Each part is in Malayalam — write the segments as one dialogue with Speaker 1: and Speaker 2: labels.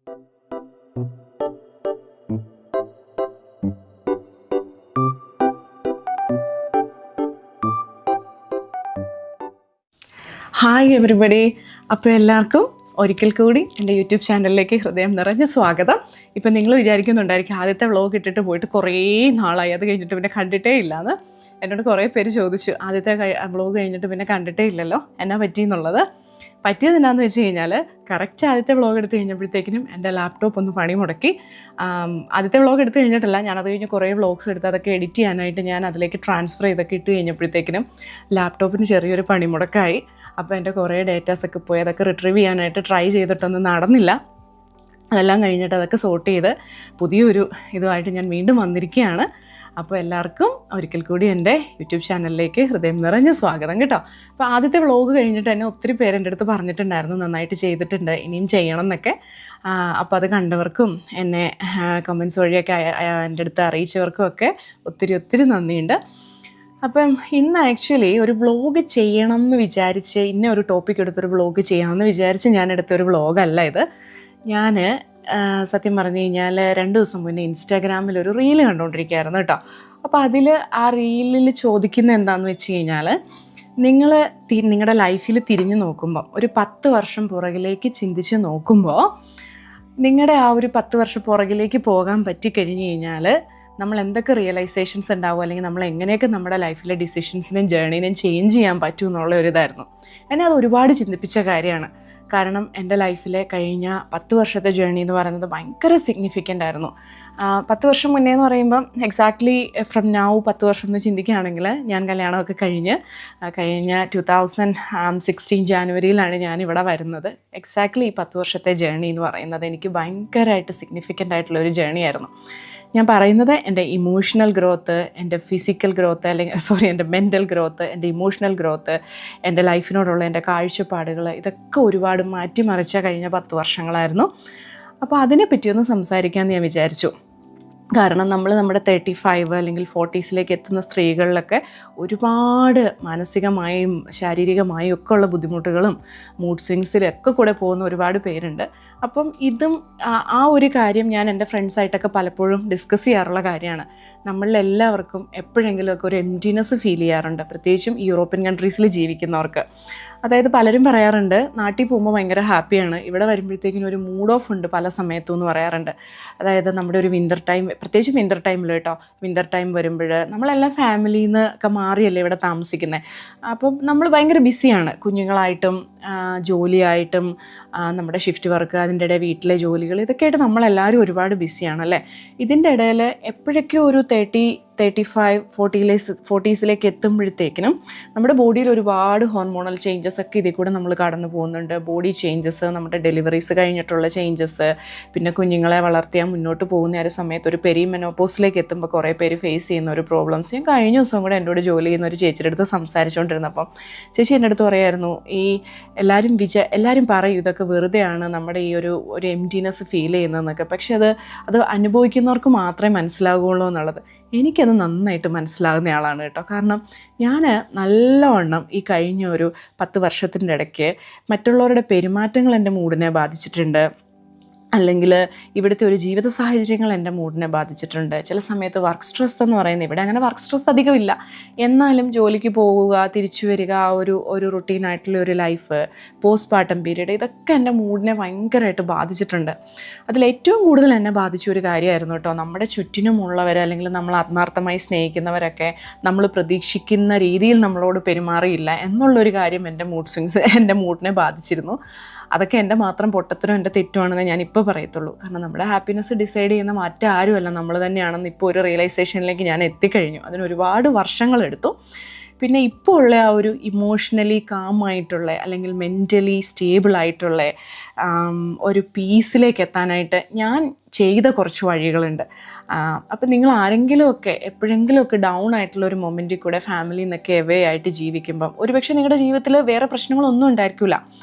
Speaker 1: Hi everybody. അപ്പോൾ എല്ലാവർക്കും ഒരിക്കൽ കൂടി എൻ്റെ യൂട്യൂബ് ചാനലിലേക്ക് ഹൃദയം നിറഞ്ഞ സ്വാഗതം. ഇപ്പം നിങ്ങൾ വിചാരിക്കുന്നുണ്ടായിരിക്കും ആദ്യത്തെ വ്ളോഗ് ഇട്ടിട്ട് പോയിട്ട് കുറേ നാളായി, അത് കഴിഞ്ഞിട്ട് പിന്നെ കണ്ടിട്ടേ ഇല്ലയെന്ന്. എന്നോട് കുറേ പേര് ചോദിച്ചു, ആദ്യത്തെ വ്ളോഗ് കഴിഞ്ഞിട്ട് പിന്നെ കണ്ടിട്ടേ ഇല്ലല്ലോ, എന്നാ പറ്റിയെന്നുള്ളത്. പറ്റിയത് എന്നാന്ന് വെച്ച് കഴിഞ്ഞാൽ, കറക്റ്റ് ആദ്യത്തെ വ്ളോഗ് എടുത്ത് കഴിഞ്ഞപ്പോഴത്തേക്കിനും എൻ്റെ ലാപ്ടോപ്പ് ഒന്ന് പണി മുടക്കി. ആദ്യത്തെ വ്ളോഗ് എടുത്ത് കഴിഞ്ഞിട്ടില്ല, ഞാനത് കഴിഞ്ഞ് കുറേ വ്ളോഗ്സ് എടുത്ത് അതൊക്കെ എഡിറ്റ് ചെയ്യാനായിട്ട് ഞാൻ അതിലേക്ക് ട്രാൻസ്ഫർ ചെയ്തൊക്കെ ഇട്ട് കഴിഞ്ഞപ്പോഴത്തേക്കിനും ലാപ്ടോപ്പിന് ചെറിയൊരു പണിമുടക്കായി. അപ്പോൾ എൻ്റെ കുറേ ഡേറ്റാസൊക്കെ പോയി അതൊക്കെ റിട്രീവ് ചെയ്യാനായിട്ട് ട്രൈ ചെയ്തിട്ടൊന്നും നടന്നില്ല. അതെല്ലാം കഴിഞ്ഞിട്ട് അതൊക്കെ സോർട്ട് ചെയ്ത് പുതിയൊരു ഇതുമായിട്ട് ഞാൻ വീണ്ടും വന്നിരിക്കുകയാണ്. അപ്പോൾ എല്ലാവർക്കും ഒരിക്കൽ കൂടി എൻ്റെ യൂട്യൂബ് ചാനലിലേക്ക് ഹൃദയം നിറഞ്ഞ സ്വാഗതം കേട്ടോ. അപ്പോൾ ആദ്യത്തെ വ്ളോഗ് കഴിഞ്ഞിട്ട് എന്നെ ഒത്തിരി പേര് എൻ്റെ അടുത്ത് പറഞ്ഞിട്ടുണ്ടായിരുന്നു, നന്നായിട്ട് ചെയ്തിട്ടുണ്ട്, ഇനിയും ചെയ്യണം എന്നൊക്കെ. അപ്പോൾ അത് കണ്ടവർക്കും എന്നെ കമൻസ് വഴിയൊക്കെ എൻ്റെ അടുത്ത് അറിയിച്ചവർക്കും ഒക്കെ ഒത്തിരി നന്ദിയുണ്ട്. അപ്പം ഇന്ന് ആക്ച്വലി ഒരു വ്ളോഗ് ചെയ്യണം എന്ന് വിചാരിച്ച്, ഇന്ന ഒരു ടോപ്പിക് എടുത്തൊരു വ്ളോഗ് ചെയ്യാമെന്ന് വിചാരിച്ച് ഞാൻ എടുത്തൊരു വ്ളോഗല്ല ഇത്. ഞാൻ സത്യം പറഞ്ഞു കഴിഞ്ഞാൽ 2 ദിവസം മുന്നേ ഇൻസ്റ്റാഗ്രാമിൽ ഒരു റീല് കണ്ടുകൊണ്ടിരിക്കുകയായിരുന്നു കേട്ടോ. അപ്പോൾ അതിൽ ആ റീലിൽ ചോദിക്കുന്ന എന്താണെന്ന് വെച്ച് കഴിഞ്ഞാൽ, നിങ്ങൾ നിങ്ങളുടെ ലൈഫിൽ തിരിഞ്ഞു നോക്കുമ്പോൾ, ഒരു 10 വർഷം പുറകിലേക്ക് ചിന്തിച്ച് നോക്കുമ്പോൾ, നിങ്ങളുടെ ആ ഒരു 10 വർഷം പുറകിലേക്ക് പോകാൻ പറ്റിക്കഴിഞ്ഞ് കഴിഞ്ഞാൽ നമ്മൾ എന്തൊക്കെ റിയലൈസേഷൻസ് ഉണ്ടാവും, അല്ലെങ്കിൽ നമ്മൾ എങ്ങനെയൊക്കെ നമ്മുടെ ലൈഫിലെ ഡിസിഷൻസിനും ജേർണീനും ചേഞ്ച് ചെയ്യാൻ പറ്റും എന്നുള്ള ഒരു ഇതായിരുന്നു. എന്നെ അത് ഒരുപാട് ചിന്തിപ്പിച്ച കാര്യമാണ്. കാരണം എൻ്റെ ലൈഫിലെ കഴിഞ്ഞ 10 വർഷത്തെ ജേർണി എന്ന് പറയുന്നത് ഭയങ്കര സിഗ്നിഫിക്കൻ്റ് ആയിരുന്നു. 10 വർഷം മുന്നേ എന്ന് പറയുമ്പം എക്സാക്ട്ലി ഫ്രം നൗ 10 വർഷം എന്ന് ചിന്തിക്കുകയാണെങ്കിൽ, ഞാൻ കല്യാണമൊക്കെ കഴിഞ്ഞ 2016 ജാനുവരിയിലാണ് ഞാനിവിടെ വരുന്നത്. എക്സാക്ട്ലി ഈ 10 വർഷത്തെ ജേർണി എന്ന് പറയുന്നത് എനിക്ക് ഭയങ്കരമായിട്ട് സിഗ്നിഫിക്കൻ്റ് ആയിട്ടുള്ളൊരു ജേർണി ആയിരുന്നു. ഞാൻ പറയുന്നത് എൻ്റെ ഇമോഷണൽ ഗ്രോത്ത്, എൻ്റെ ഫിസിക്കൽ ഗ്രോത്ത്, അല്ലെങ്കിൽ എൻ്റെ മെൻ്റൽ ഗ്രോത്ത്, എൻ്റെ ഇമോഷണൽ ഗ്രോത്ത്, എൻ്റെ ലൈഫിനോടുള്ള എൻ്റെ കാഴ്ചപ്പാടുകൾ, ഇതൊക്കെ ഒരുപാട് മാറ്റിമറിച്ച കഴിഞ്ഞ 10 വർഷങ്ങളായിരുന്നു. അപ്പോൾ അതിനെപ്പറ്റിയൊന്ന് സംസാരിക്കാമെന്ന് ഞാൻ വിചാരിച്ചു. കാരണം നമ്മുടെ 35 അല്ലെങ്കിൽ 40സിലേക്ക് എത്തുന്ന സ്ത്രീകളിലൊക്കെ ഒരുപാട് മാനസികമായും ശാരീരികമായും ഒക്കെ ഉള്ള ബുദ്ധിമുട്ടുകളും മൂഡ് സ്വിങ്സിലൊക്കെ കൂടെ പോകുന്ന ഒരുപാട് പേരുണ്ട്. അപ്പം ഇതും ആ ഒരു കാര്യം ഞാൻ എൻ്റെ ഫ്രണ്ട്സായിട്ടൊക്കെ പലപ്പോഴും ഡിസ്കസ് ചെയ്യാറുള്ള കാര്യമാണ്. നമ്മളിലെല്ലാവർക്കും എപ്പോഴെങ്കിലുമൊക്കെ ഒരു എംപ്റ്റിനെസ് ഫീൽ ചെയ്യാറുണ്ട്, പ്രത്യേകിച്ചും യൂറോപ്യൻ കൺട്രീസിൽ ജീവിക്കുന്നവർക്ക്. അതായത് പലരും പറയാറുണ്ട്, നാട്ടിൽ പോകുമ്പോൾ ഭയങ്കര ഹാപ്പിയാണ്, ഇവിടെ വരുമ്പോഴത്തേക്കിനും ഒരു മൂഡ് ഓഫ് ഉണ്ട് പല സമയത്തും എന്ന് പറയാറുണ്ട്. അതായത് നമ്മുടെ ഒരു വിൻ്റർ ടൈം, പ്രത്യേകിച്ച് വിൻ്റർ ടൈമിൽ കേട്ടോ, വിൻ്റർ ടൈം വരുമ്പോൾ നമ്മളെല്ലാം ഫാമിലിയിൽ നിന്നൊക്കെ മാറിയല്ലേ ഇവിടെ താമസിക്കുന്നത്. അപ്പം നമ്മൾ ഭയങ്കര ബിസിയാണ്, കുഞ്ഞുങ്ങളായിട്ടും ജോലിയായിട്ടും നമ്മുടെ ഷിഫ്റ്റ് വർക്ക്, അതിൻ്റെ ഇടയിൽ വീട്ടിലെ ജോലികൾ, ഇതൊക്കെയായിട്ട് നമ്മളെല്ലാവരും ഒരുപാട് ബിസിയാണല്ലേ. ഇതിൻ്റെ ഇടയിൽ എപ്പോഴൊക്കെയോ ഒരു 35, 40സിലേക്ക് എത്തുമ്പോഴത്തേക്കിനും നമ്മുടെ ബോഡിയിൽ ഒരുപാട് ഹോർമോണൽ ചേഞ്ചസ് ഒക്കെ ഇതിൽ കൂടെ നമ്മൾ കടന്നു പോകുന്നുണ്ട്. ബോഡി ചേഞ്ചസ്, നമ്മുടെ ഡെലിവറീസ് കഴിഞ്ഞിട്ടുള്ള ചേഞ്ചസ്, പിന്നെ കുഞ്ഞുങ്ങളെ വളർത്തിയാൽ മുന്നോട്ട് പോകുന്ന ഒരു സമയത്ത് ഒരു പെരിമെനോപോസിലേക്ക് എത്തുമ്പോൾ കുറേ പേര് ഫേസ് ചെയ്യുന്ന ഒരു പ്രോബ്ലംസ്. ഞാൻ കഴിഞ്ഞ ദിവസം കൂടെ എന്നോട് ജോലി ചെയ്യുന്ന ഒരു ചേച്ചിയുടെ അടുത്ത് സംസാരിച്ചുകൊണ്ടിരുന്നപ്പം ചേച്ചി എൻ്റെ അടുത്ത് പറയായിരുന്നു, ഈ എല്ലാവരും പറയും ഇതൊക്കെ വെറുതെയാണ്, നമ്മുടെ ഈ ഒരു എംപ്റ്റിനെസ് ഫീൽ ചെയ്യുന്നതെന്നൊക്കെ. പക്ഷെ അത് അനുഭവിക്കുന്നവർക്ക് മാത്രമേ മനസ്സിലാകുള്ളൂ എന്നുള്ളത് എനിക്കത് നന്നായിട്ട് മനസ്സിലാകുന്ന ആളാണ് കേട്ടോ. കാരണം ഞാൻ നല്ലവണ്ണം ഈ കഴിഞ്ഞ ഒരു 10 വർഷത്തിൻ്റെ ഇടയ്ക്ക് മറ്റുള്ളവരുടെ പെരുമാറ്റങ്ങൾ എൻ്റെ മൂഡിനെ ബാധിച്ചിട്ടുണ്ട്, അല്ലെങ്കിൽ ഇവിടുത്തെ ഒരു ജീവിത സാഹചര്യങ്ങൾ എൻ്റെ മൂഡിനെ ബാധിച്ചിട്ടുണ്ട്. ചില സമയത്ത് വർക്ക് സ്ട്രെസ് എന്ന് പറയുന്നത്, ഇവിടെ അങ്ങനെ വർക്ക് സ്ട്രെസ് അധികമില്ല, എന്നാലും ജോലിക്ക് പോവുക, തിരിച്ചു വരിക, ഒരു റുട്ടീനായിട്ടുള്ള ഒരു ലൈഫ്, പോസ്റ്റ് പാർട്ടം പീരീഡ്, ഇതൊക്കെ എൻ്റെ മൂഡിനെ ഭയങ്കരമായിട്ട് ബാധിച്ചിട്ടുണ്ട്. അതിലേറ്റവും കൂടുതൽ എന്നെ ബാധിച്ച ഒരു കാര്യമായിരുന്നു കേട്ടോ, നമ്മുടെ ചുറ്റിനുമുള്ളവർ അല്ലെങ്കിൽ നമ്മൾ ആത്മാർത്ഥമായി സ്നേഹിക്കുന്നവരൊക്കെ നമ്മൾ പ്രതീക്ഷിക്കുന്ന രീതിയിൽ നമ്മളോട് പെരുമാറിയില്ല എന്നുള്ളൊരു കാര്യം എൻ്റെ മൂഡിനെ ബാധിച്ചിരുന്നു. അതൊക്കെ എൻ്റെ മാത്രം പൊട്ടത്തരം, എൻ്റെ തെറ്റുമാണെന്ന് ഞാനിപ്പോൾ പറയത്തുള്ളൂ. കാരണം നമ്മുടെ ഹാപ്പിനെസ് ഡിസൈഡ് ചെയ്യുന്ന മറ്റാരുമല്ല, നമ്മൾ തന്നെയാണെന്ന് ഇപ്പോൾ ഒരു റിയലൈസേഷനിലേക്ക് ഞാൻ എത്തിക്കഴിഞ്ഞു. അതിന് ഒരുപാട് വർഷങ്ങളെടുത്തു. പിന്നെ ഇപ്പോൾ ഉള്ള ആ ഒരു ഇമോഷണലി കാമായിട്ടുള്ള അല്ലെങ്കിൽ മെൻ്റലി സ്റ്റേബിളായിട്ടുള്ള ഒരു പീസിലേക്ക് എത്താനായിട്ട് ഞാൻ ചെയ്ത കുറച്ച് വഴികളുണ്ട്. അപ്പം നിങ്ങൾ ആരെങ്കിലുമൊക്കെ എപ്പോഴെങ്കിലുമൊക്കെ ഡൗൺ ആയിട്ടുള്ള ഒരു മൊമെൻറ്റിൽ കൂടെ ഫാമിലിയിൽ നിന്നൊക്കെ എവേ ആയിട്ട് ജീവിക്കുമ്പം ഒരുപക്ഷെ നിങ്ങളുടെ ജീവിതത്തിൽ വേറെ പ്രശ്നങ്ങളൊന്നും ഉണ്ടായിരിക്കില്ല,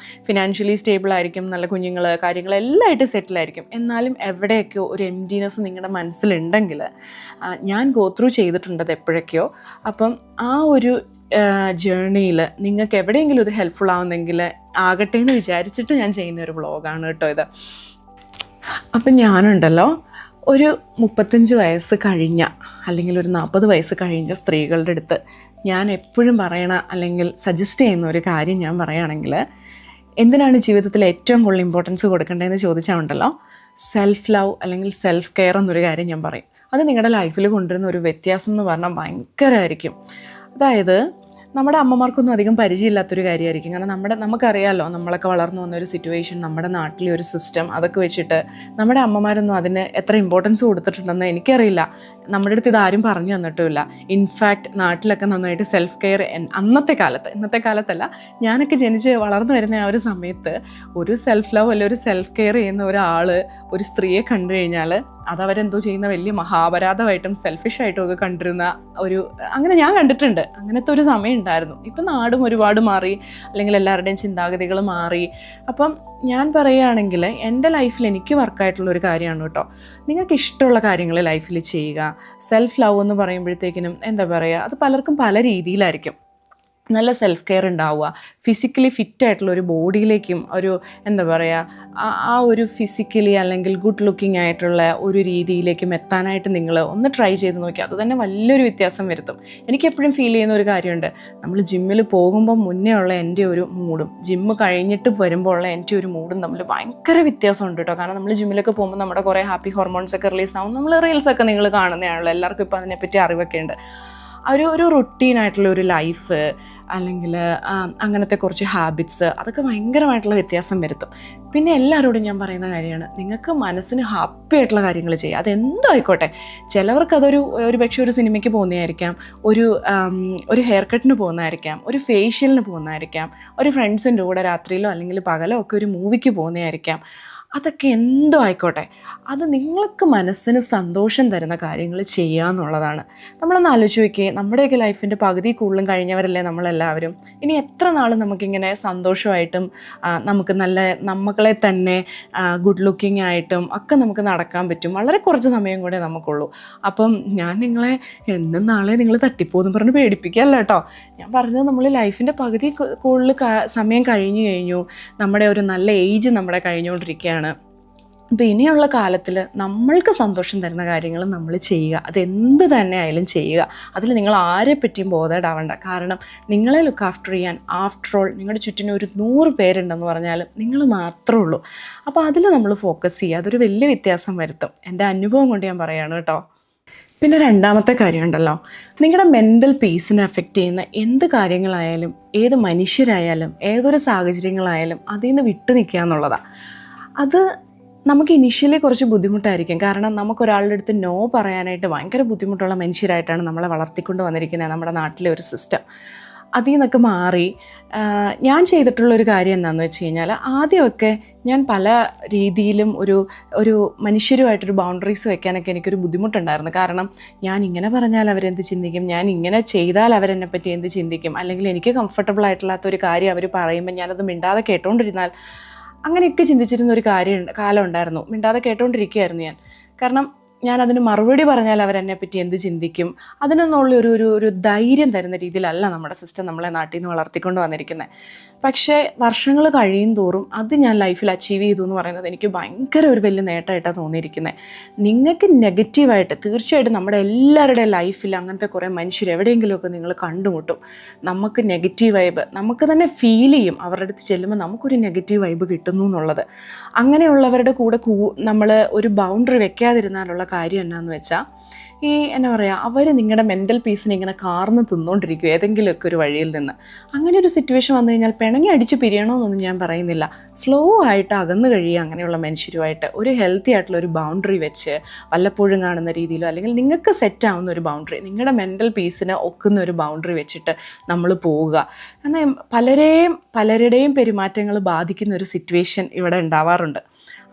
Speaker 1: ഫിനാൻഷ്യലി സ്റ്റേബിൾ ആയിരിക്കും, നല്ല കുഞ്ഞുങ്ങൾ, കാര്യങ്ങളെല്ലാം ആയിട്ട് സെറ്റിലായിരിക്കും. എന്നാലും എവിടെയൊക്കെയോ ഒരു എംപ്റ്റിനെസ് നിങ്ങളുടെ മനസ്സിലുണ്ടെങ്കിൽ, ഞാൻ ഗോ ത്രൂ ചെയ്തിട്ടുണ്ടത് എപ്പോഴൊക്കെയോ. അപ്പം ആ ഒരു ജേർണിയിൽ നിങ്ങൾക്ക് എവിടെയെങ്കിലും ഇത് ഹെൽപ്ഫുൾ ആവുന്നെങ്കിൽ ആകട്ടെ എന്ന് വിചാരിച്ചിട്ട് ഞാൻ ചെയ്യുന്ന ഒരു വ്ളോഗാണ് കേട്ടോ ഇത്. അപ്പം ഞാനുണ്ടല്ലോ ഒരു 35 വയസ്സ് കഴിഞ്ഞ അല്ലെങ്കിൽ ഒരു 40 വയസ്സ് കഴിഞ്ഞ സ്ത്രീകളുടെ അടുത്ത് ഞാൻ എപ്പോഴും പറയണ അല്ലെങ്കിൽ സജസ്റ്റ് ചെയ്യുന്ന ഒരു കാര്യം ഞാൻ പറയുകയാണെങ്കിൽ, എന്തിനാണ് ജീവിതത്തിൽ ഏറ്റവും കൂടുതൽ ഇമ്പോർട്ടൻസ് കൊടുക്കേണ്ടതെന്ന് ചോദിച്ചാൽ ഉണ്ടല്ലോ, സെൽഫ് ലവ് അല്ലെങ്കിൽ സെൽഫ് കെയർ എന്നൊരു കാര്യം ഞാൻ പറയും. അത് നിങ്ങളുടെ ലൈഫിൽ കൊണ്ടുവരുന്ന ഒരു വ്യത്യാസം എന്ന് പറഞ്ഞാൽ ഭയങ്കരമായിരിക്കും. അതായത് നമ്മുടെ അമ്മമാർക്കൊന്നും അധികം പരിചയമില്ലാത്തൊരു കാര്യമായിരിക്കും. കാരണം നമുക്കറിയാമല്ലോ, നമ്മളൊക്കെ വളർന്നു വന്ന ഒരു സിറ്റുവേഷൻ, നമ്മുടെ നാട്ടിലെ ഒരു സിസ്റ്റം, അതൊക്കെ വെച്ചിട്ട് നമ്മുടെ അമ്മമാരൊന്നും അതിന് എത്ര ഇമ്പോർട്ടൻസ് കൊടുത്തിട്ടുണ്ടെന്ന് എനിക്കറിയില്ല. നമ്മുടെ അടുത്ത് ഇതാരും പറഞ്ഞു തന്നിട്ടുമില്ല. ഇൻഫാക്റ്റ് നാട്ടിലൊക്കെ നന്നായിട്ട് സെൽഫ് കെയർ ഇന്നത്തെ കാലത്തല്ല, ഞാനൊക്കെ ജനിച്ച് വളർന്നു വരുന്ന ആ ഒരു സമയത്ത് ഒരു സെൽഫ് ലവ് അല്ല ഒരു സെൽഫ് കെയർ ചെയ്യുന്ന ഒരാൾ ഒരു സ്ത്രീയെ കണ്ടു കഴിഞ്ഞാൽ അതവരെന്തോ ചെയ്യുന്ന വലിയ മഹാപരാധമായിട്ടും സെൽഫിഷായിട്ടും ഒക്കെ കണ്ടിരുന്ന അങ്ങനെ ഞാൻ കണ്ടിട്ടുണ്ട്. അങ്ങനത്തെ ഒരു സമയം ഉണ്ടായിരുന്നു. ഇപ്പം നാടും ഒരുപാട് മാറി, അല്ലെങ്കിൽ എല്ലാവരുടെയും ചിന്താഗതികൾ മാറി. അപ്പം ഞാൻ പറയുകയാണെങ്കിൽ എൻ്റെ ലൈഫിൽ എനിക്ക് വർക്കായിട്ടുള്ളൊരു കാര്യമാണ് കേട്ടോ. നിങ്ങൾക്ക് ഇഷ്ടമുള്ള കാര്യങ്ങൾ ലൈഫിൽ ചെയ്യുക. സെൽഫ് ലവ് എന്ന് പറയുമ്പോഴത്തേക്കിനും എന്താ പറയുക, അത് പലർക്കും പല രീതിയിലായിരിക്കും. നല്ല സെൽഫ് കെയർ ഉണ്ടാവുക, ഫിസിക്കലി ഫിറ്റായിട്ടുള്ള ഒരു ബോഡിയിലേക്കും ഒരു എന്താ പറയുക ആ ഒരു ഫിസിക്കലി അല്ലെങ്കിൽ ഗുഡ് ലുക്കിംഗ് ആയിട്ടുള്ള ഒരു രീതിയിലേക്കും എത്താനായിട്ട് നിങ്ങൾ ഒന്ന് ട്രൈ ചെയ്ത് നോക്കിയാൽ അത് തന്നെ വലിയൊരു വ്യത്യാസം വരുത്തും. എനിക്കെപ്പോഴും ഫീൽ ചെയ്യുന്ന ഒരു കാര്യമുണ്ട്, നമ്മൾ ജിമ്മിൽ പോകുമ്പോൾ മുന്നേ ഉള്ള എൻ്റെ ഒരു മൂഡും ജിമ്മ് കഴിഞ്ഞിട്ട് വരുമ്പോൾ ഉള്ള എൻ്റെ ഒരു മൂഡും തമ്മിൽ ഭയങ്കര വ്യത്യാസമുണ്ട് കേട്ടോ. കാരണം നമ്മൾ ജിമ്മിലൊക്കെ പോകുമ്പോൾ നമ്മുടെ കുറേ ഹാപ്പി ഹോർമോൺസൊക്കെ റിലീസ് ആവും. നമ്മൾ റീൽസൊക്കെ നിങ്ങൾ കാണുന്നതാണല്ലോ, എല്ലാവർക്കും ഇപ്പോൾ അതിനെപ്പറ്റി അറിവൊക്കെ ഉണ്ട്. ഒരു റുട്ടീനായിട്ടുള്ള ഒരു ലൈഫ് അല്ലെങ്കിൽ അങ്ങനത്തെ കുറച്ച് ഹാബിറ്റ്സ്, അതൊക്കെ ഭയങ്കരമായിട്ടുള്ള വ്യത്യാസം വരുത്തും. പിന്നെ എല്ലാവരോടും ഞാൻ പറയുന്ന കാര്യമാണ്, നിങ്ങൾക്ക് മനസ്സിന് ഹാപ്പി ആയിട്ടുള്ള കാര്യങ്ങൾ ചെയ്യുക. അതെന്തോ ആയിക്കോട്ടെ. ചിലവർക്കതൊരു പക്ഷേ ഒരു സിനിമയ്ക്ക് പോകുന്നതായിരിക്കാം, ഒരു ഹെയർ കട്ടിന് പോകുന്നതായിരിക്കാം, ഒരു ഫേഷ്യലിന് പോകുന്നതായിരിക്കാം, ഒരു ഫ്രണ്ട്സിൻ്റെ കൂടെ രാത്രിയിലോ അല്ലെങ്കിൽ പകലോ ഒക്കെ ഒരു മൂവിക്ക് പോകുന്നതായിരിക്കാം. അതൊക്കെ എന്തോ ആയിക്കോട്ടെ, അത് നിങ്ങൾക്ക് മനസ്സിന് സന്തോഷം തരുന്ന കാര്യങ്ങൾ ചെയ്യുക എന്നുള്ളതാണ്. നമ്മളൊന്ന് ആലോചിച്ച് നോക്കിയേ, നമ്മുടെയൊക്കെ ലൈഫിൻ്റെ പകുതി കൂടുതലും കഴിഞ്ഞവരല്ലേ നമ്മളെല്ലാവരും. ഇനി എത്ര നാൾ നമുക്കിങ്ങനെ സന്തോഷമായിട്ടും നമുക്ക് നല്ല നമ്മളെ തന്നെ ഗുഡ് ലുക്കിംഗ് ആയിട്ടും ഒക്കെ നമുക്ക് നടക്കാൻ പറ്റും? വളരെ കുറച്ച് സമയം കൂടെ നമുക്കുള്ളൂ. അപ്പം ഞാൻ നിങ്ങളെ എന്നും നാളെ നിങ്ങൾ തട്ടിപ്പോന്ന് പറഞ്ഞ് പേടിപ്പിക്കുകയല്ല കേട്ടോ. ഞാൻ പറഞ്ഞത് നമ്മൾ ലൈഫിൻ്റെ പകുതി കൂടുതൽ സമയം കഴിഞ്ഞു, നമ്മുടെ ഒരു നല്ല ഏജ് നമ്മുടെ കഴിഞ്ഞുകൊണ്ടിരിക്കുകയാണ്. അപ്പോൾ ഇനിയുള്ള കാലത്തിൽ നമ്മൾക്ക് സന്തോഷം തരുന്ന കാര്യങ്ങൾ നമ്മൾ ചെയ്യുക. അതെന്ത് തന്നെ ആയാലും ചെയ്യുക. അതിൽ നിങ്ങൾ ആരെ പറ്റിയും ബോധേഡാവണ്ട. കാരണം നിങ്ങളെ ലുക്ക് ആഫ്റ്റർ ചെയ്യാൻ ആഫ്റ്റർ ഓൾ നിങ്ങളുടെ ചുറ്റിനും ഒരു 100 പേരുണ്ടെന്ന് പറഞ്ഞാലും നിങ്ങൾ മാത്രമേ ഉള്ളൂ. അപ്പോൾ അതിൽ നമ്മൾ ഫോക്കസ് ചെയ്യുക. അതൊരു വലിയ വ്യത്യാസം വരുത്തും. എൻ്റെ അനുഭവം കൊണ്ട് ഞാൻ പറയുകയാണ് കേട്ടോ. പിന്നെ രണ്ടാമത്തെ കാര്യമുണ്ടല്ലോ, നിങ്ങളുടെ മെൻ്റൽ പീസിനെ അഫക്റ്റ് ചെയ്യുന്ന എന്ത് കാര്യങ്ങളായാലും, ഏത് മനുഷ്യരായാലും, ഏതൊരു സാഹചര്യങ്ങളായാലും അതിൽ നിന്ന് വിട്ടു നിൽക്കുക എന്നുള്ളതാണ്. അത് നമുക്ക് ഇനിഷ്യലി കുറച്ച് ബുദ്ധിമുട്ടായിരിക്കും. കാരണം നമുക്കൊരാളുടെ അടുത്ത് നോ പറയാനായിട്ട് ഭയങ്കര ബുദ്ധിമുട്ടുള്ള മനുഷ്യരായിട്ടാണ് നമ്മളെ വളർത്തിക്കൊണ്ട് വന്നിരിക്കുന്നത് നമ്മുടെ നാട്ടിലെ ഒരു സിസ്റ്റം. അതിൽ നിന്നൊക്കെ മാറി ഞാൻ ചെയ്തിട്ടുള്ളൊരു കാര്യം എന്താണെന്ന് വെച്ച് കഴിഞ്ഞാൽ, ആദ്യമൊക്കെ ഞാൻ പല രീതിയിലും ഒരു മനുഷ്യരുമായിട്ടൊരു ബൗണ്ടറീസ് വെക്കാനൊക്കെ എനിക്കൊരു ബുദ്ധിമുട്ടുണ്ടായിരുന്നു. കാരണം ഞാൻ ഇങ്ങനെ പറഞ്ഞാൽ അവരെന്ത് ചിന്തിക്കും, ഞാൻ ഇങ്ങനെ ചെയ്താൽ അവരെന്നെ പറ്റി എന്ത് ചിന്തിക്കും, അല്ലെങ്കിൽ എനിക്ക് കംഫർട്ടബിൾ ആയിട്ടുള്ളൊരു കാര്യം അവർ പറയുമ്പോൾ ഞാനത് മിണ്ടാതെ കേട്ടോണ്ടിരുന്നാൽ, അങ്ങനെയൊക്കെ ചിന്തിച്ചിരുന്ന ഒരു കാലം ഉണ്ടായിരുന്നു. മിണ്ടാതെ കേട്ടോണ്ടിരിക്കുകയായിരുന്നു ഞാൻ. കാരണം ഞാനതിന് മറുപടി പറഞ്ഞാൽ അവരെന്നെ പറ്റി എന്ത് ചിന്തിക്കും, അതിനൊന്നുള്ള ഒരു ധൈര്യം തരുന്ന രീതിയിലല്ല നമ്മുടെ സിസ്റ്റം നമ്മളെ നാട്ടിൽ നിന്ന് വളർത്തിക്കൊണ്ട് വന്നിരിക്കുന്നത്. പക്ഷേ വർഷങ്ങൾ കഴിയും തോറും അത് ഞാൻ ലൈഫിൽ അച്ചീവ് ചെയ്തു എന്ന് പറയുന്നത് എനിക്ക് ഭയങ്കര ഒരു വലിയ നേട്ടമായിട്ടാണ് തോന്നിയിരിക്കുന്നത്. നിങ്ങൾക്ക് നെഗറ്റീവായിട്ട് തീർച്ചയായിട്ടും നമ്മുടെ എല്ലാവരുടെയും ലൈഫിൽ അങ്ങനത്തെ കുറേ മനുഷ്യർ എവിടെയെങ്കിലുമൊക്കെ നിങ്ങൾ കണ്ടുമുട്ടും. നമുക്ക് നെഗറ്റീവ് വൈബ് നമുക്ക് തന്നെ ഫീൽ ചെയ്യും. അവരുടെ അടുത്ത് ചെല്ലുമ്പോൾ നമുക്കൊരു നെഗറ്റീവ് വൈബ് കിട്ടുന്നു എന്നുള്ളത്. അങ്ങനെയുള്ളവരുടെ കൂടെ നമ്മൾ ഒരു ബൗണ്ടറി വെക്കാതിരുന്നാലുള്ള കാര്യം എന്നാന്ന് വെച്ചാൽ, എന്താ പറയുക, അവർ നിങ്ങളുടെ മെൻ്റൽ പീസിനെ ഇങ്ങനെ കാർന്ന് തിന്നുകൊണ്ടിരിക്കും ഏതെങ്കിലുമൊക്കെ ഒരു വഴിയിൽ നിന്ന്. അങ്ങനെ ഒരു സിറ്റുവേഷൻ വന്നു കഴിഞ്ഞാൽ പിണങ്ങി അടിച്ച് പിരിയണമെന്നൊന്നും ഞാൻ പറയുന്നില്ല. സ്ലോ ആയിട്ട് അകന്നു കഴിയുക അങ്ങനെയുള്ള മനുഷ്യരുമായിട്ട്. ഒരു ഹെൽത്തി ആയിട്ടുള്ള ഒരു ബൗണ്ടറി വെച്ച്, വല്ലപ്പോഴും കാണുന്ന രീതിയിലോ അല്ലെങ്കിൽ നിങ്ങൾക്ക് സെറ്റാവുന്ന ഒരു ബൗണ്ടറി, നിങ്ങളുടെ മെൻ്റൽ പീസിനെ ഒക്കുന്ന ഒരു ബൗണ്ടറി വെച്ചിട്ട് നമ്മൾ പോവുക. എന്നാൽ പലരുടെയും പെരുമാറ്റങ്ങൾ ബാധിക്കുന്ന ഒരു സിറ്റുവേഷൻ ഇവിടെ ഉണ്ടാവാറുണ്ട്.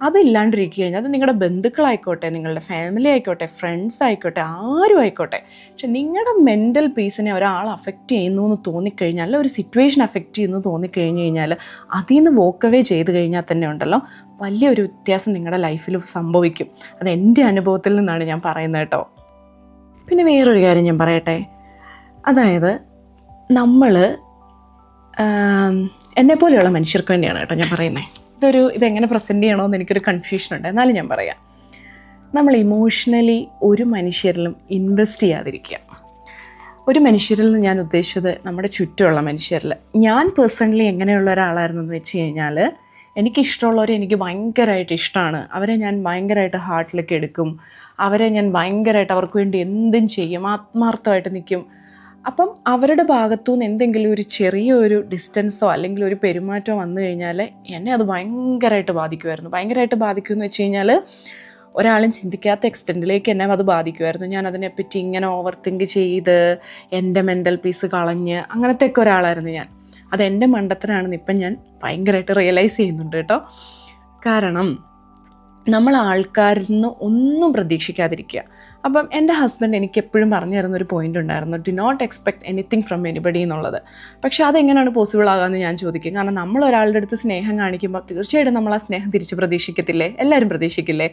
Speaker 1: അതില്ലാണ്ടിരിക്കുക കഴിഞ്ഞാൽ, അത് നിങ്ങളുടെ ബന്ധുക്കളായിക്കോട്ടെ, നിങ്ങളുടെ ഫാമിലി ആയിക്കോട്ടെ, ഫ്രണ്ട്സ് ആയിക്കോട്ടെ, ആരും ആയിക്കോട്ടെ, പക്ഷെ നിങ്ങളുടെ മെൻ്റൽ പീസിനെ ഒരാൾ അഫക്റ്റ് ചെയ്യുന്നു എന്ന് തോന്നിക്കഴിഞ്ഞാൽ, ഒരു സിറ്റുവേഷൻ അഫക്റ്റ് ചെയ്യുന്നു തോന്നിക്കഴിഞ്ഞ് കഴിഞ്ഞാൽ, അതിൽ നിന്ന് വോക്കവേ ചെയ്ത് കഴിഞ്ഞാൽ തന്നെ ഉണ്ടല്ലോ വലിയൊരു വ്യത്യാസം നിങ്ങളുടെ ലൈഫിൽ സംഭവിക്കും. അത് എൻ്റെ അനുഭവത്തിൽ നിന്നാണ് ഞാൻ പറയുന്നത് കേട്ടോ. പിന്നെ വേറൊരു കാര്യം ഞാൻ പറയട്ടെ. അതായത് നമ്മൾ എന്നെപ്പോലെയുള്ള മനുഷ്യർക്ക് വേണ്ടിയാണ് കേട്ടോ ഞാൻ പറയുന്നത്. ഇതെങ്ങനെ പ്രസൻറ്റ് ചെയ്യണമെന്ന് എനിക്കൊരു കൺഫ്യൂഷനുണ്ട്. എന്നാലും ഞാൻ പറയാം. നമ്മൾ ഇമോഷണലി ഒരു മനുഷ്യരിലും ഇൻവെസ്റ്റ് ചെയ്യാതിരിക്കുക. ഒരു മനുഷ്യരിൽ നിന്ന് ഞാൻ ഉദ്ദേശിച്ചത് നമ്മുടെ ചുറ്റുമുള്ള മനുഷ്യരിൽ. ഞാൻ പേഴ്സണലി എങ്ങനെയുള്ള ഒരാളായിരുന്നെന്ന് വെച്ച് കഴിഞ്ഞാൽ, എനിക്കിഷ്ടമുള്ളവരെ എനിക്ക് ഭയങ്കരമായിട്ട് ഇഷ്ടമാണ്. അവരെ ഞാൻ ഭയങ്കരമായിട്ട് ഹാർട്ടിലേക്ക് എടുക്കും. അവരെ ഞാൻ ഭയങ്കരമായിട്ട് അവർക്ക് വേണ്ടി എന്തും ചെയ്യും, ആത്മാർത്ഥമായിട്ട് നിൽക്കും. അപ്പം അവരുടെ ഭാഗത്തു നിന്ന് എന്തെങ്കിലും ഒരു ചെറിയൊരു ഡിസ്റ്റൻസോ അല്ലെങ്കിൽ ഒരു പെരുമാറ്റമോ വന്നു കഴിഞ്ഞാൽ എന്നെ അത് ഭയങ്കരമായിട്ട് ബാധിക്കുമായിരുന്നു. ഭയങ്കരമായിട്ട് ബാധിക്കുമെന്ന് വെച്ച് കഴിഞ്ഞാൽ ഒരാളും ചിന്തിക്കാത്ത എക്സ്റ്റെൻറ്റിലേക്ക് എന്നെ അത് ബാധിക്കുമായിരുന്നു. ഞാൻ അതിനെപ്പറ്റി ഇങ്ങനെ ഓവർ തിങ്ക് ചെയ്ത് എൻ്റെ മെൻ്റൽ പീസ് കളഞ്ഞ് അങ്ങനത്തെയൊക്കെ ഒരാളായിരുന്നു ഞാൻ. അതെൻ്റെ മണ്ടത്തരാണെന്ന് ഇപ്പം ഞാൻ ഭയങ്കരമായിട്ട് റിയലൈസ് ചെയ്യുന്നുണ്ട് കേട്ടോ. കാരണം നമ്മൾ ആൾക്കാരിൽ നിന്ന് ഒന്നും പ്രതീക്ഷിക്കാതിരിക്കുക. അപ്പം എൻ്റെ ഹസ്ബൻഡ് എനിക്ക് എപ്പോഴും പറഞ്ഞു തരുന്നൊരു പോയിൻ്റ് ഉണ്ടായിരുന്നു, do not expect anything from anybody എന്നുള്ളത്. പക്ഷേ അതെങ്ങനെയാണ് പോസിബിൾ ആകാമെന്ന് ഞാൻ ചോദിക്കും. കാരണം നമ്മൾ ഒരാളുടെ അടുത്ത് സ്നേഹം കാണിക്കുമ്പോൾ തീർച്ചയായിട്ടും നമ്മൾ ആ സ്നേഹം തിരിച്ച് പ്രതീക്ഷിക്കത്തില്ലേ? എല്ലാവരും പ്രതീക്ഷിക്കില്ലേ?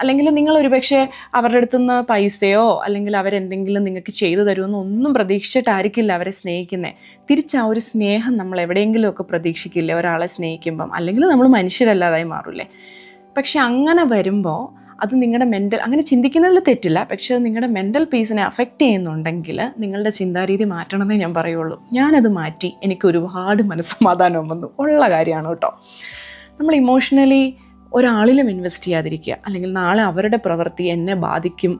Speaker 1: അല്ലെങ്കിൽ നിങ്ങളൊരു പക്ഷേ അവരുടെ അടുത്തുനിന്ന് പൈസയോ അല്ലെങ്കിൽ അവരെന്തെങ്കിലും നിങ്ങൾക്ക് ചെയ്തു തരുമെന്നോ ഒന്നും പ്രതീക്ഷിച്ചിട്ടായിരിക്കില്ല അവരെ സ്നേഹിക്കുന്നത്. തിരിച്ച് ആ ഒരു സ്നേഹം നമ്മൾ എവിടെയെങ്കിലുമൊക്കെ പ്രതീക്ഷിക്കില്ലേ ഒരാളെ സ്നേഹിക്കുമ്പം? അല്ലെങ്കിൽ നമ്മൾ മനുഷ്യരല്ലാതായി മാറില്ലേ? പക്ഷെ അങ്ങനെ വരുമ്പോൾ അത് നിങ്ങളുടെ അങ്ങനെ ചിന്തിക്കുന്നതിൽ തെറ്റില്ല. പക്ഷേ അത് നിങ്ങളുടെ മെൻ്റൽ പീസിനെ അഫക്റ്റ് ചെയ്യുന്നുണ്ടെങ്കിൽ നിങ്ങളുടെ ചിന്താരീതി മാറ്റണമെന്നേ ഞാൻ പറയുള്ളൂ. ഞാനത് മാറ്റി. എനിക്ക് ഒരുപാട് മനസ്സമാധാനം വന്നു. ഉള്ള കാര്യമാണ് കേട്ടോ. നമ്മൾ ഇമോഷണലി ഒരാളിലും ഇൻവെസ്റ്റ് ചെയ്യാതിരിക്കുക. അല്ലെങ്കിൽ നാളെ അവരുടെ പ്രവൃത്തി എന്നെ ബാധിക്കും,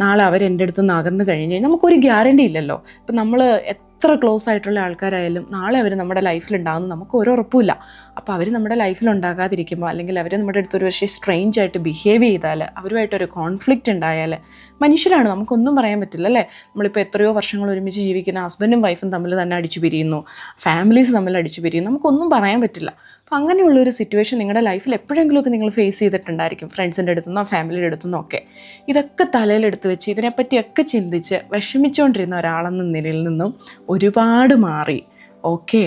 Speaker 1: നാളെ അവരെൻ്റെ അടുത്ത് നിന്ന് അകന്നു കഴിഞ്ഞ് നമുക്കൊരു ഗ്യാരണ്ടി ഇല്ലല്ലോ. ഇപ്പം നമ്മൾ എത്ര ക്ലോസ് ആയിട്ടുള്ള ആൾക്കാരായാലും നാളെ അവർ നമ്മുടെ ലൈഫിലുണ്ടാകുന്നു നമുക്ക് ഒരു ഉറപ്പുമില്ല. അപ്പോൾ അവർ നമ്മുടെ ലൈഫിലുണ്ടാകാതിരിക്കുമ്പോൾ അല്ലെങ്കിൽ അവർ നമ്മുടെ അടുത്തൊരു പക്ഷേ സ്ട്രെയിഞ്ച് ആയിട്ട് ബിഹേവ് ചെയ്താൽ, അവരുമായിട്ടൊരു കോൺഫ്ലിക്റ്റ് ഉണ്ടായാൽ, മനുഷ്യരാണ്, നമുക്കൊന്നും പറയാൻ പറ്റില്ല അല്ലേ? നമ്മളിപ്പോൾ എത്രയോ വർഷങ്ങൾ ഒരുമിച്ച് ജീവിക്കുന്ന ഹസ്ബൻഡും വൈഫും തമ്മിൽ തന്നെ അടിച്ചു പിരിയുന്നു, ഫാമിലീസ് തമ്മിൽ അടിച്ചു പിരിയുന്നു, നമുക്കൊന്നും പറയാൻ പറ്റില്ല. അപ്പോൾ അങ്ങനെയുള്ളൊരു സിറ്റുവേഷൻ നിങ്ങളുടെ ലൈഫിൽ എപ്പോഴെങ്കിലുമൊക്കെ നിങ്ങൾ ഫേസ് ചെയ്തിട്ടുണ്ടായിരിക്കും, ഫ്രണ്ട്സിൻ്റെ അടുത്തുനിന്നോ ഫാമിലിയുടെ അടുത്തുനിന്നോ ഒക്കെ. ഇതൊക്കെ തലയിലെടുത്ത് വെച്ച് ഇതിനെപ്പറ്റിയൊക്കെ ചിന്തിച്ച് വിഷമിച്ചുകൊണ്ടിരുന്ന ഒരാളെന്ന നിലയിൽ നിന്നും ഒരുപാട് മാറി, ഓക്കെ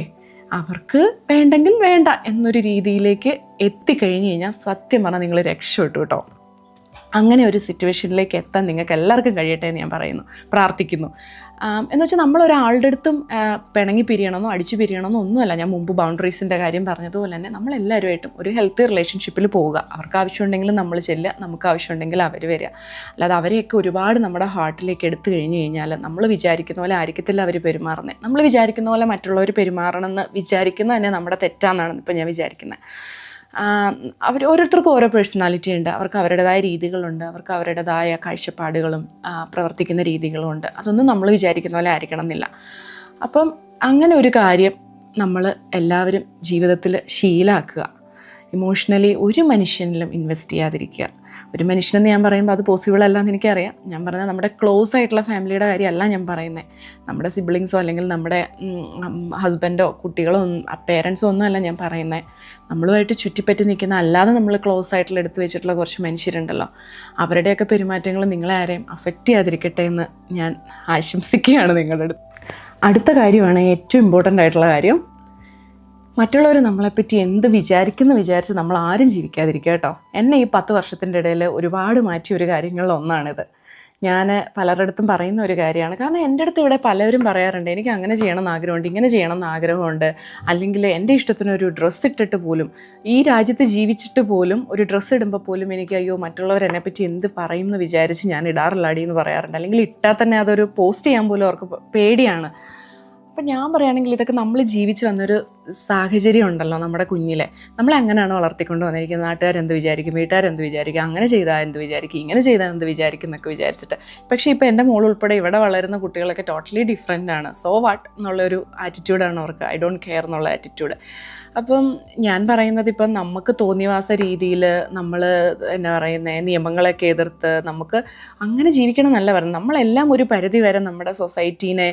Speaker 1: അവർക്ക് വേണ്ടെങ്കിൽ വേണ്ട എന്നൊരു രീതിയിലേക്ക് എത്തിക്കഴിഞ്ഞ് കഴിഞ്ഞാൽ സത്യം പറഞ്ഞാൽ നിങ്ങൾ രക്ഷപ്പെട്ടു കേട്ടോ. അങ്ങനെ ഒരു സിറ്റുവേഷനിലേക്ക് എത്താൻ നിങ്ങൾക്ക് എല്ലാവർക്കും കഴിയട്ടെ എന്ന് ഞാൻ പ്രാർത്ഥിക്കുന്നു. എന്ന് വെച്ചാൽ നമ്മളൊരാളുടെ അടുത്തും പിണങ്ങി പിരിയണമെന്നോ അടിച്ചു പിരിയണമെന്നോ ഒന്നുമല്ല. ഞാൻ മുമ്പ് ബൗണ്ടറീസിൻ്റെ കാര്യം പറഞ്ഞതുപോലെ തന്നെ നമ്മളെല്ലാവരുമായിട്ടും ഒരു ഹെൽത്തി റിലേഷൻഷിപ്പിൽ പോവുക. അവർക്ക് ആവശ്യമുണ്ടെങ്കിൽ നമ്മൾ ചെല്ലുക, നമുക്ക് ആവശ്യമുണ്ടെങ്കിൽ അവർ വരിക. അല്ലാതെ അവരെയൊക്കെ ഒരുപാട് നമ്മുടെ ഹാർട്ടിലേക്ക് എടുത്തു കഴിഞ്ഞ് കഴിഞ്ഞാൽ നമ്മൾ വിചാരിക്കുന്ന പോലെ ആയിരിക്കത്തില്ല അവർ പെരുമാറുന്നത്. നമ്മൾ വിചാരിക്കുന്ന പോലെ മറ്റുള്ളവർ പെരുമാറണമെന്ന് വിചാരിക്കുന്നത് തന്നെ നമ്മുടെ തെറ്റാണെന്നാണ് ഇപ്പം ഞാൻ വിചാരിക്കുന്നത്. ഓരോരുത്തർക്കും ഓരോ പേഴ്സണാലിറ്റി ഉണ്ട്, അവർക്ക് അവരുടേതായ രീതികളുണ്ട്, അവർക്ക് അവരുടേതായ കാഴ്ചപ്പാടുകളും പ്രവർത്തിക്കുന്ന രീതികളും ഉണ്ട്. അതൊന്നും നമ്മൾ വിചാരിക്കുന്ന പോലെ ആയിരിക്കണം എന്നില്ല. അപ്പം അങ്ങനെ ഒരു കാര്യം നമ്മൾ എല്ലാവരും ജീവിതത്തിൽ ശീലമാക്കുക. ഇമോഷണലി ഒരു മനുഷ്യനിലും ഇൻവെസ്റ്റ് ചെയ്യാതിരിക്കുക. ഒരു മനുഷ്യനെന്ന് ഞാൻ പറയുമ്പോൾ അത് പോസിബിൾ അല്ല എന്ന് എനിക്കറിയാം. ഞാൻ പറഞ്ഞാൽ നമ്മുടെ ക്ലോസ് ആയിട്ടുള്ള ഫാമിലിയുടെ കാര്യമല്ല ഞാൻ പറയുന്നത്. നമ്മുടെ സിബ്ലിങ്സോ അല്ലെങ്കിൽ നമ്മുടെ ഹസ്ബൻഡോ കുട്ടികളോ പേരൻസോ ഒന്നും അല്ല ഞാൻ പറയുന്നത്. നമ്മളുമായിട്ട് ചുറ്റിപ്പറ്റി നിൽക്കുന്ന അല്ലാതെ നമ്മൾ ക്ലോസ് ആയിട്ടുള്ള എടുത്തു വെച്ചിട്ടുള്ള കുറച്ച് മനുഷ്യരുണ്ടല്ലോ, അവരുടെയൊക്കെ പെരുമാറ്റങ്ങൾ നിങ്ങളെ ആരെയും അഫക്റ്റ് ചെയ്യാതിരിക്കട്ടെ എന്ന് ഞാൻ ആശംസിക്കുകയാണ് നിങ്ങളുടെ അടുത്ത്. അടുത്ത കാര്യമാണ് ഏറ്റവും ഇമ്പോർട്ടൻ്റ് ആയിട്ടുള്ള കാര്യം. മറ്റുള്ളവർ നമ്മളെപ്പറ്റി എന്ത് വിചാരിച്ച് നമ്മൾ ആരും ജീവിക്കാതിരിക്കുക കേട്ടോ. എന്നെ ഈ 10 വർഷത്തിൻ്റെ ഇടയിൽ ഒരുപാട് മാറ്റിയ ഒരു കാര്യങ്ങളിൽ ഒന്നാണിത്. ഞാൻ പലരുടെ അടുത്തും പറയുന്ന ഒരു കാര്യമാണ്. കാരണം എൻ്റെ അടുത്ത് ഇവിടെ പലരും പറയാറുണ്ട്, എനിക്ക് അങ്ങനെ ചെയ്യണം എന്ന് ആഗ്രഹമുണ്ട്, ഇങ്ങനെ ചെയ്യണം എന്ന് ആഗ്രഹമുണ്ട്, അല്ലെങ്കിൽ എൻ്റെ ഇഷ്ടത്തിനൊരു ഡ്രസ്സ് ഇട്ടിട്ട് പോലും, ഈ രാജ്യത്ത് ജീവിച്ചിട്ട് പോലും ഒരു ഡ്രസ്സ് ഇടുമ്പോൾ പോലും എനിക്ക് അയ്യോ മറ്റുള്ളവർ എന്നെപ്പറ്റി എന്ത് പറയും എന്ന് വിചാരിച്ച് ഞാൻ ഇടാറില്ലാടി എന്ന് പറയാറുണ്ട്. അല്ലെങ്കിൽ ഇട്ടാൽ തന്നെ അതൊരു പോസ്റ്റ് ചെയ്യാൻ പോലും അവർക്ക് പേടിയാണ്. അപ്പം ഞാൻ പറയുകയാണെങ്കിൽ ഇതൊക്കെ നമ്മൾ ജീവിച്ച് വന്നൊരു സാഹചര്യം ഉണ്ടല്ലോ നമ്മുടെ കുഞ്ഞിലെ. നമ്മളെ അങ്ങനെയാണ് വളർത്തിക്കൊണ്ട് വന്നിരിക്കുന്നത്. നാട്ടുകാരെന്ത് വിചാരിക്കും, വീട്ടുകാരെന്ത് വിചാരിക്കും, അങ്ങനെ ചെയ്താൽ എന്ത് വിചാരിക്കും, ഇങ്ങനെ ചെയ്താൽ എന്ത് വിചാരിക്കും എന്നൊക്കെ വിചാരിച്ചിട്ട്. പക്ഷേ ഇപ്പോൾ എൻ്റെ മോൾ ഉൾപ്പെടെ ഇവിടെ വളരുന്ന കുട്ടികളൊക്കെ ടോട്ടലി ഡിഫറെൻ്റ് ആണ്. സോ വാട്ട് എന്നുള്ളൊരു ആറ്റിറ്റ്യൂഡാണ് അവർക്ക്, ഐ ഡോണ്ട് കെയർ എന്നുള്ള ആറ്റിറ്റ്യൂഡ്. അപ്പം ഞാൻ പറയുന്നത് ഇപ്പം നമുക്ക് തോന്നിവാസ രീതിയിൽ നമ്മൾ എന്നാ പറയുന്നത് നിയമങ്ങളൊക്കെ എതിർത്ത് നമുക്ക് അങ്ങനെ ജീവിക്കണം എന്നല്ല പറയുന്നത്. നമ്മളെല്ലാം ഒരു പരിധി വരെ നമ്മുടെ സൊസൈറ്റീനെ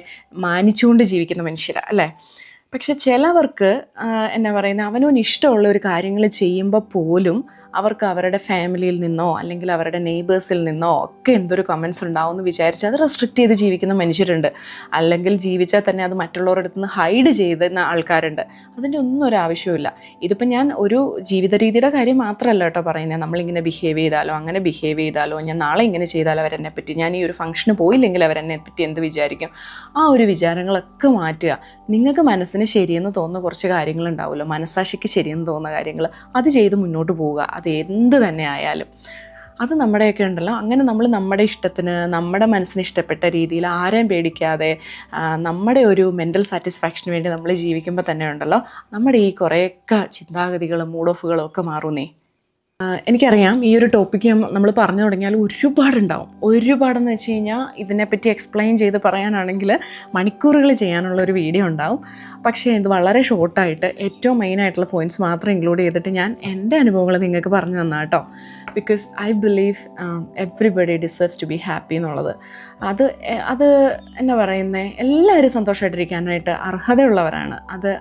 Speaker 1: മാനിച്ചുകൊണ്ട് ജീവിക്കുന്ന മനുഷ്യരാണ് അല്ലേ? പക്ഷെ ചിലവർക്ക് എന്നാ പറയുന്നത് അവനവന് ഇഷ്ടമുള്ള ഒരു കാര്യങ്ങൾ ചെയ്യുമ്പോൾ പോലും അവർക്ക് അവരുടെ ഫാമിലിയിൽ നിന്നോ അല്ലെങ്കിൽ അവരുടെ നെയ്ബേഴ്സിൽ നിന്നോ ഒക്കെ എന്തൊരു കമൻസ് ഉണ്ടാവും എന്ന് വിചാരിച്ച് അത് റെസ്ട്രിക്റ്റ് ചെയ്ത് ജീവിക്കുന്ന മനുഷ്യരുണ്ട്. അല്ലെങ്കിൽ ജീവിച്ചാൽ തന്നെ അത് മറ്റുള്ളവരുടെ അടുത്ത് നിന്ന് ഹൈഡ് ചെയ്യുന്ന ആൾക്കാരുണ്ട്. അതിൻ്റെ ഒന്നും ഒരു ആവശ്യമില്ല. ഇതിപ്പോൾ ഞാൻ ഒരു ജീവിത രീതിയുടെ കാര്യം മാത്രമല്ല കേട്ടോ പറയുന്നത്. നമ്മളിങ്ങനെ ബിഹേവ് ചെയ്താലോ അങ്ങനെ ബിഹേവ് ചെയ്താലോ, ഞാൻ നാളെ ഇങ്ങനെ ചെയ്താലോ അവരെന്നെ പറ്റി, ഞാൻ ഈ ഒരു ഫംഗ്ഷന് പോയില്ലെങ്കിൽ അവരെന്നെ പറ്റി എന്ത് വിചാരിക്കും, ആ ഒരു വിചാരങ്ങളൊക്കെ മാറ്റുക. നിങ്ങൾക്ക് മനസ്സിന് ശരിയെന്ന് തോന്നുന്ന കുറച്ച് കാര്യങ്ങളുണ്ടാവുമല്ലോ, മനസ്സാക്ഷിക്ക് ശരിയെന്ന് തോന്നുന്ന കാര്യങ്ങൾ, അത് ചെയ്ത് മുന്നോട്ട് പോവുക. അത് എന്ത് തന്നെ ആയാലും അത് നമ്മുടെയൊക്കെ ഉണ്ടല്ലോ. അങ്ങനെ നമ്മൾ നമ്മുടെ ഇഷ്ടത്തിന്, നമ്മുടെ മനസ്സിന് ഇഷ്ടപ്പെട്ട രീതിയിൽ ആരെയും പേടിക്കാതെ നമ്മുടെ ഒരു മെൻ്റൽ സാറ്റിസ്ഫാക്ഷന് വേണ്ടി നമ്മൾ ജീവിക്കുമ്പോൾ തന്നെ ഉണ്ടല്ലോ, നമ്മുടെ ഈ കുറേയൊക്കെ ചിന്താഗതികളും മൂഡ് ഓഫുകളും ഒക്കെ മാറുന്നേ. എനിക്കറിയാം ഈ ഒരു ടോപ്പിക്ക് നമ്മൾ പറഞ്ഞു തുടങ്ങിയാൽ ഒരുപാടെന്ന് വെച്ച് കഴിഞ്ഞാൽ ഇതിനെപ്പറ്റി എക്സ്പ്ലെയിൻ ചെയ്ത് പറയാനാണെങ്കിൽ മണിക്കൂറുകൾ ചെയ്യാനുള്ള ഒരു വീഡിയോ ഉണ്ടാവും. പക്ഷേ ഇത് വളരെ ഷോർട്ടായിട്ട് ഏറ്റവും മെയിനായിട്ടുള്ള പോയിൻറ്റ്സ് മാത്രം ഇൻക്ലൂഡ് ചെയ്തിട്ട് ഞാൻ എൻ്റെ അനുഭവങ്ങൾ നിങ്ങൾക്ക് പറഞ്ഞു തന്നാ കേട്ടോ. Because I believe everybody deserves to be happy എന്നുള്ളത്. അത് എന്നാ പറയുന്നത്, എല്ലാവരും സന്തോഷമായിട്ടിരിക്കാനായിട്ട് അർഹതയുള്ളവരാണ്. അത്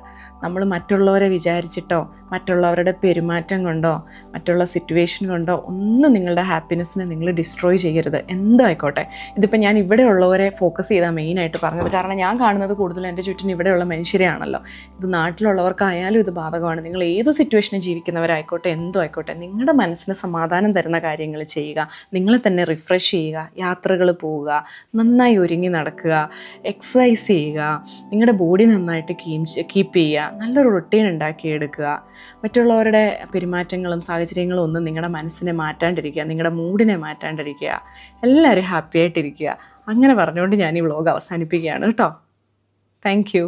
Speaker 1: നമ്മൾ മറ്റുള്ളവരെ വിചാരിച്ചിട്ടോ മറ്റുള്ളവരുടെ പെരുമാറ്റം കൊണ്ടോ മറ്റുള്ള സിറ്റുവേഷൻ കൊണ്ടോ ഒന്നും നിങ്ങളുടെ ഹാപ്പിനെസ്സിനെ നിങ്ങൾ ഡിസ്ട്രോയ് ചെയ്യരുത്, എന്തായിക്കോട്ടെ. ഇതിപ്പോൾ ഞാൻ ഇവിടെ ഉള്ളവരെ ഫോക്കസ് ചെയ്താൽ മെയിനായിട്ട് പറഞ്ഞത്. കാരണം ഞാൻ കാണുന്നത് കൂടുതലും എൻ്റെ ചുറ്റിനും ഇവിടെയുള്ള മനുഷ്യരെയാണല്ലോ. ഇത് നാട്ടിലുള്ളവർക്കായാലും ഇത് ബാധകമാണ്. നിങ്ങൾ ഏത് സിറ്റുവേഷനിൽ ജീവിക്കുന്നവരായിക്കോട്ടെ, എന്തോ ആയിക്കോട്ടെ, നിങ്ങളുടെ മനസ്സിന് സമാധാനം തരുന്ന കാര്യങ്ങൾ ചെയ്യുക, നിങ്ങളെ തന്നെ റിഫ്രഷ് ചെയ്യുക, യാത്രകൾ പോവുക, നന്നായി ഒരുങ്ങി നടക്കുക, എക്സസൈസ് ചെയ്യുക, നിങ്ങളുടെ ബോഡി നന്നായിട്ട് കീപ്പ് ചെയ്യുക, നല്ലൊരു റൊട്ടീൻ ഉണ്ടാക്കിയെടുക്കുക. മറ്റുള്ളവരുടെ പെരുമാറ്റങ്ങളും സാഹചര്യങ്ങളും ഒന്നും നിങ്ങളുടെ മനസ്സിനെ മാറ്റാണ്ടിരിക്കുക, നിങ്ങളുടെ മൂഡിനെ മാറ്റാണ്ടിരിക്കുക. എല്ലാവരും ഹാപ്പി ആയിട്ടിരിക്കുക. അങ്ങനെ പറഞ്ഞുകൊണ്ട് ഞാൻ ഈ വ്ളോഗ് അവസാനിപ്പിക്കുകയാണ് കേട്ടോ. Thank you.